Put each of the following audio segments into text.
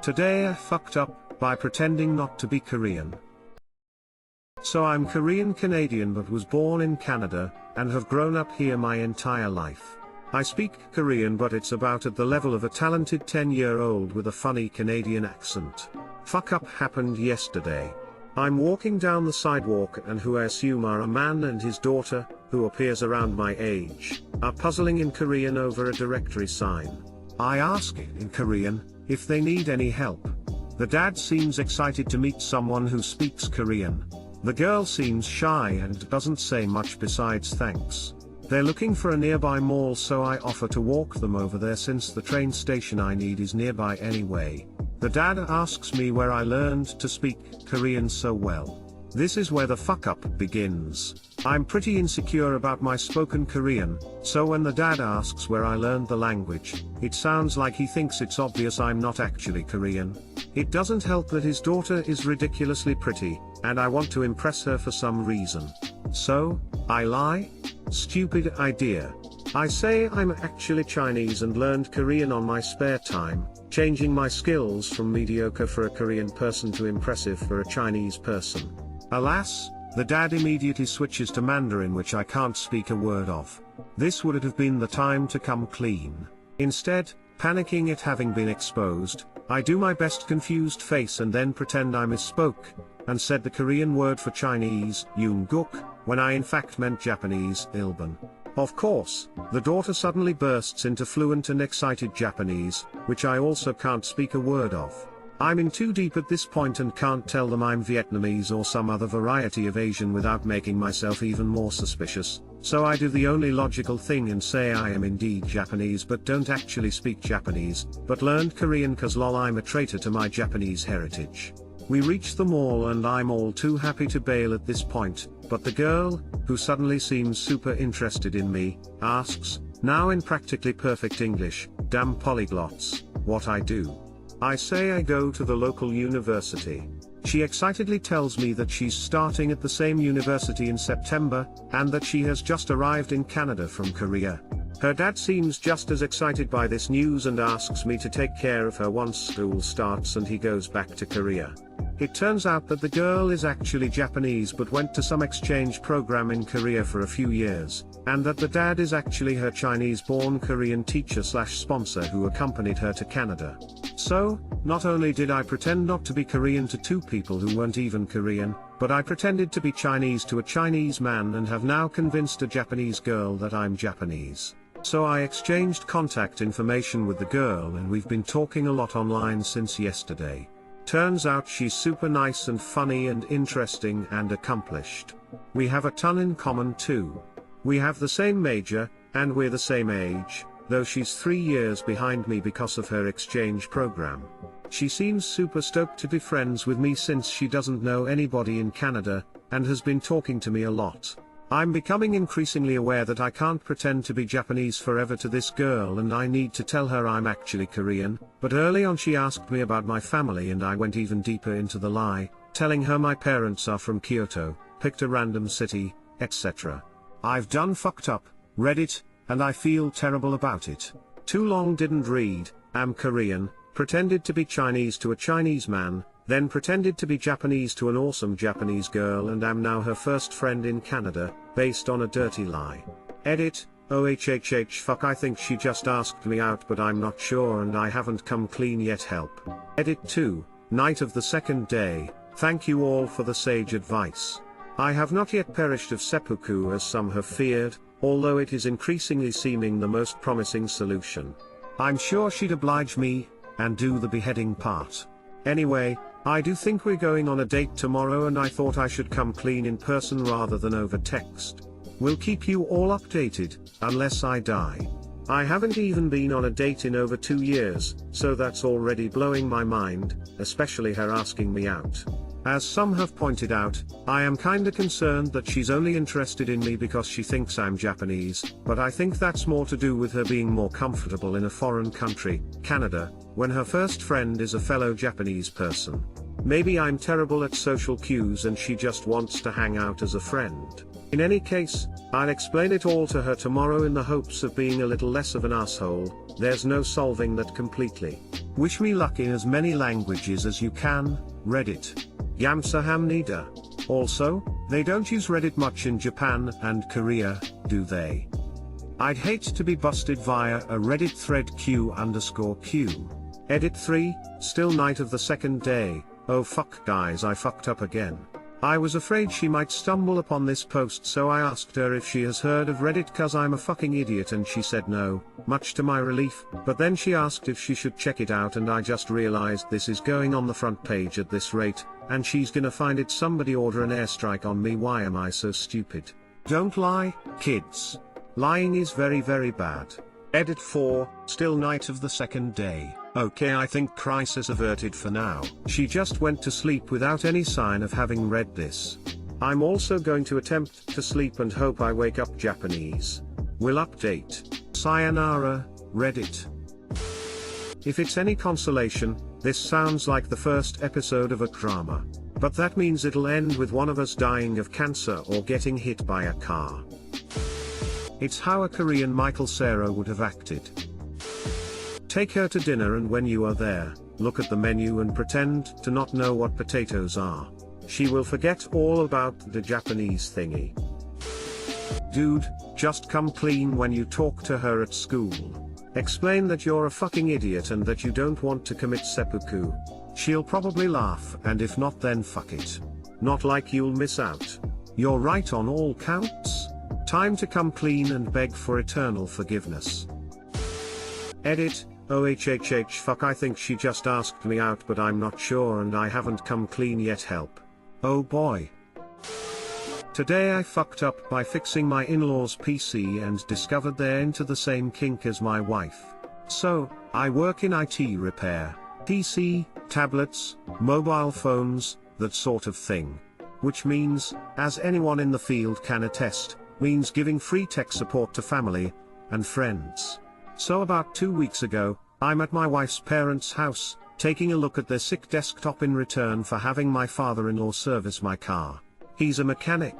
Today I fucked up by pretending not to be Korean. So I'm Korean Canadian but was born in Canada, and have grown up here my entire life. I speak Korean but it's about at the level of a talented 10-year-old with a funny Canadian accent. Fuck up happened yesterday. I'm walking down the sidewalk and who I assume are a man and his daughter, who appears around my age, are puzzling in Korean over a directory sign. I ask in Korean if they need any help. The dad seems excited to meet someone who speaks Korean. The girl seems shy and doesn't say much besides thanks. They're looking for a nearby mall, so I offer to walk them over there since the train station I need is nearby anyway. The dad asks me where I learned to speak Korean so well. This is where the fuck up begins. I'm pretty insecure about my spoken Korean, so when the dad asks where I learned the language, it sounds like he thinks it's obvious I'm not actually Korean. It doesn't help that his daughter is ridiculously pretty, and I want to impress her for some reason. So, I lie? Stupid idea. I say I'm actually Chinese and learned Korean on my spare time, changing my skills from mediocre for a Korean person to impressive for a Chinese person. Alas, the dad immediately switches to Mandarin, which I can't speak a word of. This would have been the time to come clean. Instead, panicking at having been exposed, I do my best confused face and then pretend I misspoke, and said the Korean word for Chinese, Yoonguk, when I in fact meant Japanese, Ilban. Of course, the daughter suddenly bursts into fluent and excited Japanese, which I also can't speak a word of. I'm in too deep at this point and can't tell them I'm Vietnamese or some other variety of Asian without making myself even more suspicious, so I do the only logical thing and say I am indeed Japanese but don't actually speak Japanese, but learned Korean cause lol I'm a traitor to my Japanese heritage. We reach the mall and I'm all too happy to bail at this point, but the girl, who suddenly seems super interested in me, asks, now in practically perfect English, damn polyglots, what I do. I say I go to the local university. She excitedly tells me that she's starting at the same university in September, and that she has just arrived in Canada from Korea. Her dad seems just as excited by this news and asks me to take care of her once school starts and he goes back to Korea. It turns out that the girl is actually Japanese but went to some exchange program in Korea for a few years, and that the dad is actually her Chinese-born Korean teacher/sponsor who accompanied her to Canada. So, not only did I pretend not to be Korean to two people who weren't even Korean, but I pretended to be Chinese to a Chinese man and have now convinced a Japanese girl that I'm Japanese. So I exchanged contact information with the girl and we've been talking a lot online since yesterday. Turns out she's super nice and funny and interesting and accomplished. We have a ton in common too. We have the same major, and we're the same age, though she's 3 years behind me because of her exchange program. She seems super stoked to be friends with me since she doesn't know anybody in Canada, and has been talking to me a lot. I'm becoming increasingly aware that I can't pretend to be Japanese forever to this girl and I need to tell her I'm actually Korean, but early on she asked me about my family and I went even deeper into the lie, telling her my parents are from Kyoto, picked a random city, etc. I've done fucked up, read it, and I feel terrible about it. Too long didn't read, am Korean, pretended to be Chinese to a Chinese man, then pretended to be Japanese to an awesome Japanese girl and am now her first friend in Canada, based on a dirty lie. Edit, OHHH fuck I think she just asked me out but I'm not sure and I haven't come clean yet help. Edit 2, night of the second day, thank you all for the sage advice. I have not yet perished of seppuku as some have feared, although it is increasingly seeming the most promising solution. I'm sure she'd oblige me, and do the beheading part. Anyway, I do think we're going on a date tomorrow and I thought I should come clean in person rather than over text. We'll keep you all updated, unless I die. I haven't even been on a date in over 2 years, so that's already blowing my mind, especially her asking me out. As some have pointed out, I am kinda concerned that she's only interested in me because she thinks I'm Japanese, but I think that's more to do with her being more comfortable in a foreign country, Canada, when her first friend is a fellow Japanese person. Maybe I'm terrible at social cues and she just wants to hang out as a friend. In any case, I'll explain it all to her tomorrow in the hopes of being a little less of an asshole. There's no solving that completely. Wish me luck in as many languages as you can, Reddit. Yamsahamnida. Also, they don't use Reddit much in Japan and Korea, do they? I'd hate to be busted via a Reddit thread Q_Q. Edit 3, still night of the second day. Oh fuck guys, I fucked up again. I was afraid she might stumble upon this post, so I asked her if she has heard of Reddit cause I'm a fucking idiot, and she said no, much to my relief, but then she asked if she should check it out, and I just realized this is going on the front page at this rate, and she's gonna find it. Somebody order an airstrike on me, why am I so stupid? Don't lie, kids. Lying is very very bad. Edit 4, still night of the second day. Okay, I think crisis averted for now. She just went to sleep without any sign of having read this. I'm also going to attempt to sleep and hope I wake up Japanese. Will update. Sayonara, Reddit. If it's any consolation, this sounds like the first episode of a drama. But that means it'll end with one of us dying of cancer or getting hit by a car. It's how a Korean Michael Cera would have acted. Take her to dinner, and when you are there, look at the menu and pretend to not know what potatoes are. She will forget all about the Japanese thingy. Dude, just come clean when you talk to her at school. Explain that you're a fucking idiot and that you don't want to commit seppuku. She'll probably laugh, and if not, then fuck it. Not like you'll miss out. You're right on all counts. Time to come clean and beg for eternal forgiveness. Edit. OHHH fuck, I think she just asked me out, but I'm not sure and I haven't come clean yet, help. Oh boy. Today I fucked up by fixing my in-laws' PC and discovered they're into the same kink as my wife. So, I work in IT repair. PC, tablets, mobile phones, that sort of thing. Which means, as anyone in the field can attest, means giving free tech support to family and friends. So about 2 weeks ago, I'm at my wife's parents' house, taking a look at their sick desktop in return for having my father-in-law service my car. He's a mechanic.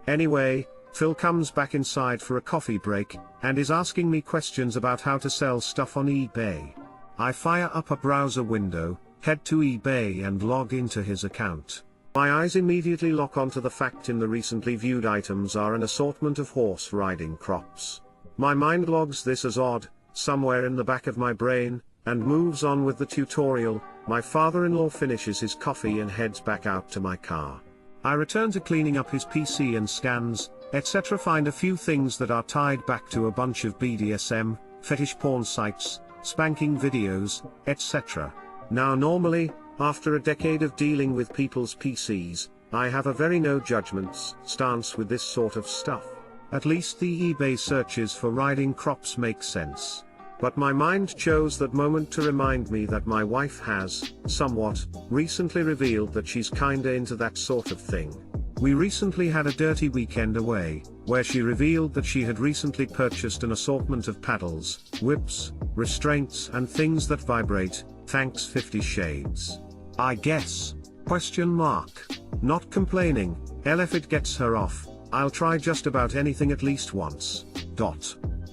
Anyway, Phil comes back inside for a coffee break, and is asking me questions about how to sell stuff on eBay. I fire up a browser window, head to eBay and log into his account. My eyes immediately lock onto the fact in the recently viewed items are an assortment of horse riding crops. My mind logs this as odd, somewhere in the back of my brain, and moves on with the tutorial. My father-in-law finishes his coffee and heads back out to my car. I return to cleaning up his PC and scans, etc. Find a few things that are tied back to a bunch of BDSM, fetish porn sites, spanking videos, etc. Now normally, after a decade of dealing with people's PCs, I have a very no judgments stance with this sort of stuff. At least the eBay searches for riding crops make sense. But my mind chose that moment to remind me that my wife has, somewhat, recently revealed that she's kinda into that sort of thing. We recently had a dirty weekend away, where she revealed that she had recently purchased an assortment of paddles, whips, restraints and things that vibrate, thanks 50 Shades. I guess? Question mark. Not complaining, if it gets her off, I'll try just about anything at least once.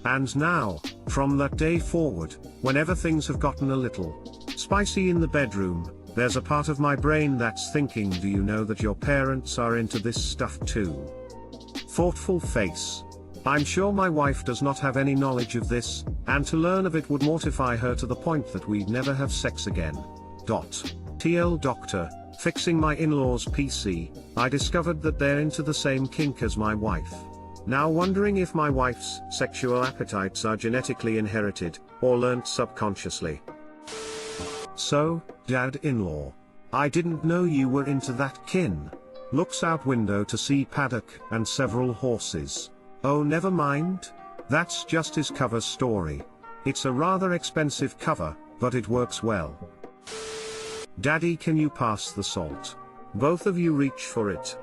And now, from that day forward, whenever things have gotten a little spicy in the bedroom, there's a part of my brain that's thinking, do you know that your parents are into this stuff too? Thoughtful face. I'm sure my wife does not have any knowledge of this, and to learn of it would mortify her to the point that we'd never have sex again. TL Doctor, fixing my in-laws' PC, I discovered that they're into the same kink as my wife. Now wondering if my wife's sexual appetites are genetically inherited, or learnt subconsciously. So, dad-in-law. I didn't know you were into that kin. Looks out window to see paddock and several horses. Oh, never mind. That's just his cover story. It's a rather expensive cover, but it works well. Daddy, can you pass the salt? Both of you reach for it.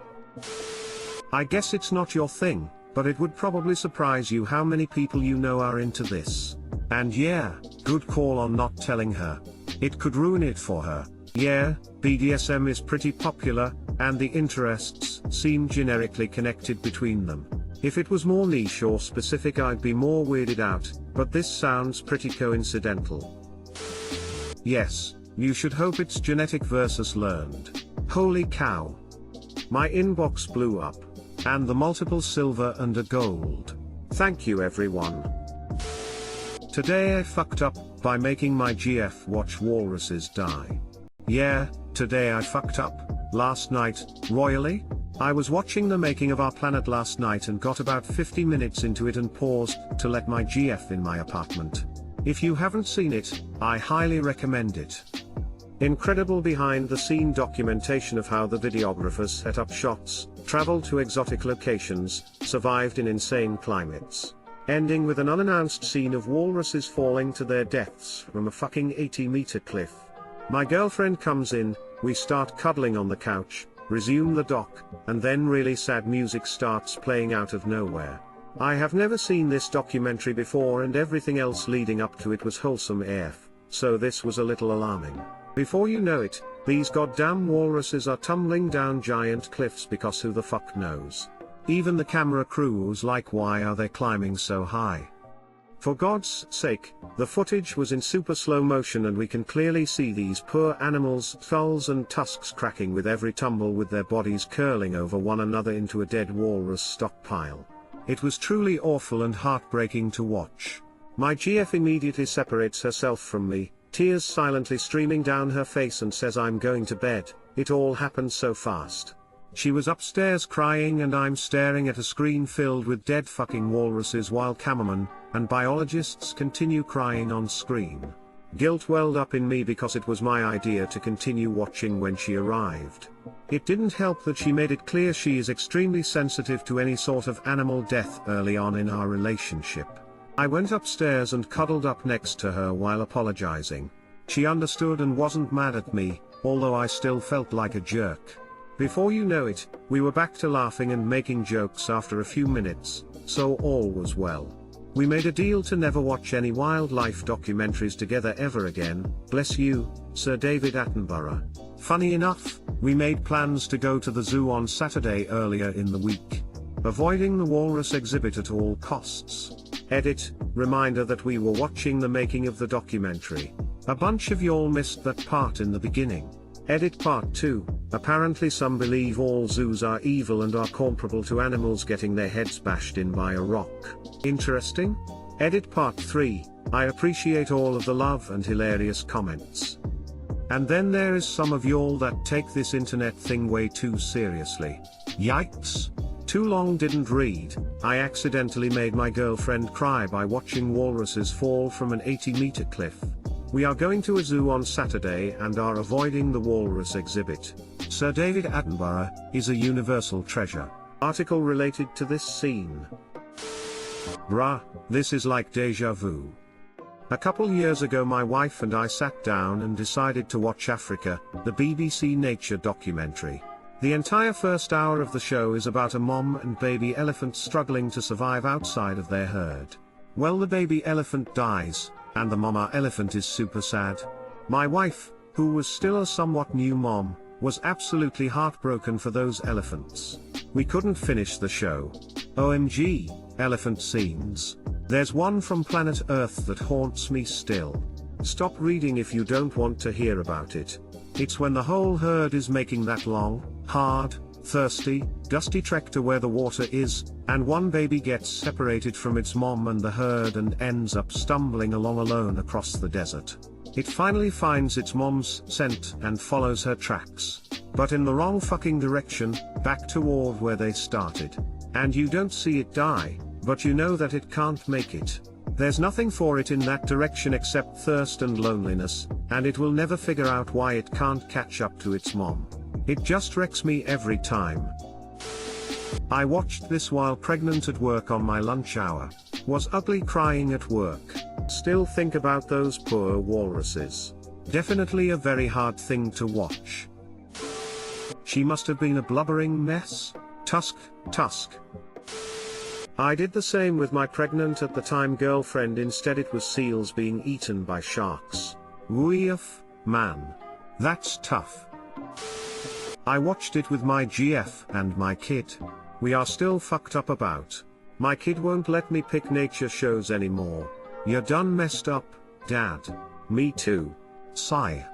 I guess it's not your thing, but it would probably surprise you how many people you know are into this. And yeah, good call on not telling her. It could ruin it for her. Yeah, BDSM is pretty popular, and the interests seem generically connected between them. If it was more niche or specific I'd be more weirded out, but this sounds pretty coincidental. Yes, you should hope it's genetic versus learned. Holy cow. My inbox blew up. And the multiple silver and a gold. Thank you everyone. Today I fucked up by making my GF watch walruses die. Yeah, today I fucked up. Last night, royally? I was watching the making of Our Planet last night and got about 50 minutes into it and paused to let my GF in my apartment. If you haven't seen it, I highly recommend it. Incredible behind-the-scene documentation of how the videographers set up shots, traveled to exotic locations, survived in insane climates. Ending with an unannounced scene of walruses falling to their deaths from a fucking 80-meter cliff. My girlfriend comes in, we start cuddling on the couch, resume the doc, and then really sad music starts playing out of nowhere. I have never seen this documentary before and everything else leading up to it was wholesome AF, so this was a little alarming. Before you know it, these goddamn walruses are tumbling down giant cliffs because who the fuck knows. Even the camera crew was like, why are they climbing so high? For God's sake, the footage was in super slow motion and we can clearly see these poor animals' skulls and tusks cracking with every tumble, with their bodies curling over one another into a dead walrus stockpile. It was truly awful and heartbreaking to watch. My GF immediately separates herself from me, tears silently streaming down her face, and says, I'm going to bed. It all happened so fast. She was upstairs crying and I'm staring at a screen filled with dead fucking walruses while cameramen and biologists continue crying on screen. Guilt welled up in me because it was my idea to continue watching when she arrived. It didn't help that she made it clear she is extremely sensitive to any sort of animal death early on in our relationship. I went upstairs and cuddled up next to her while apologizing. She understood and wasn't mad at me, although I still felt like a jerk. Before you know it, we were back to laughing and making jokes after a few minutes, so all was well. We made a deal to never watch any wildlife documentaries together ever again, bless you, Sir David Attenborough. Funny enough, we made plans to go to the zoo on Saturday earlier in the week. Avoiding the walrus exhibit at all costs. Edit, reminder that we were watching the making of the documentary. A bunch of y'all missed that part in the beginning. Edit part 2, apparently some believe all zoos are evil and are comparable to animals getting their heads bashed in by a rock. Interesting? Edit part 3, I appreciate all of the love and hilarious comments. And then there is some of y'all that take this internet thing way too seriously. Yikes. Too long didn't read. I accidentally made my girlfriend cry by watching walruses fall from an 80-meter cliff. We are going to a zoo on Saturday and are avoiding the walrus exhibit. Sir David Attenborough is a universal treasure. Article related to this scene. Bruh, this is like deja vu. A couple years ago my wife and I sat down and decided to watch Africa, the BBC Nature documentary. The entire first hour of the show is about a mom and baby elephant struggling to survive outside of their herd. Well, the baby elephant dies, and the mama elephant is super sad. My wife, who was still a somewhat new mom, was absolutely heartbroken for those elephants. We couldn't finish the show. OMG, elephant scenes. There's one from planet Earth that haunts me still. Stop reading if you don't want to hear about it. It's when the whole herd is making that long, hard, thirsty, dusty trek to where the water is, and one baby gets separated from its mom and the herd and ends up stumbling along alone across the desert. It finally finds its mom's scent and follows her tracks. But in the wrong fucking direction, back toward where they started. And you don't see it die, but you know that it can't make it. There's nothing for it in that direction except thirst and loneliness, and it will never figure out why it can't catch up to its mom. It just wrecks me every time. I watched this while pregnant at work on my lunch hour. Was ugly crying at work. Still think about those poor walruses. Definitely a very hard thing to watch. She must have been a blubbering mess. Tusk. I did the same with my pregnant at the time girlfriend, instead it was seals being eaten by sharks. Woof, man. That's tough. I watched it with my GF and my kid. We are still fucked up about. My kid won't let me pick nature shows anymore. You're done messed up, Dad. Me too. Sigh.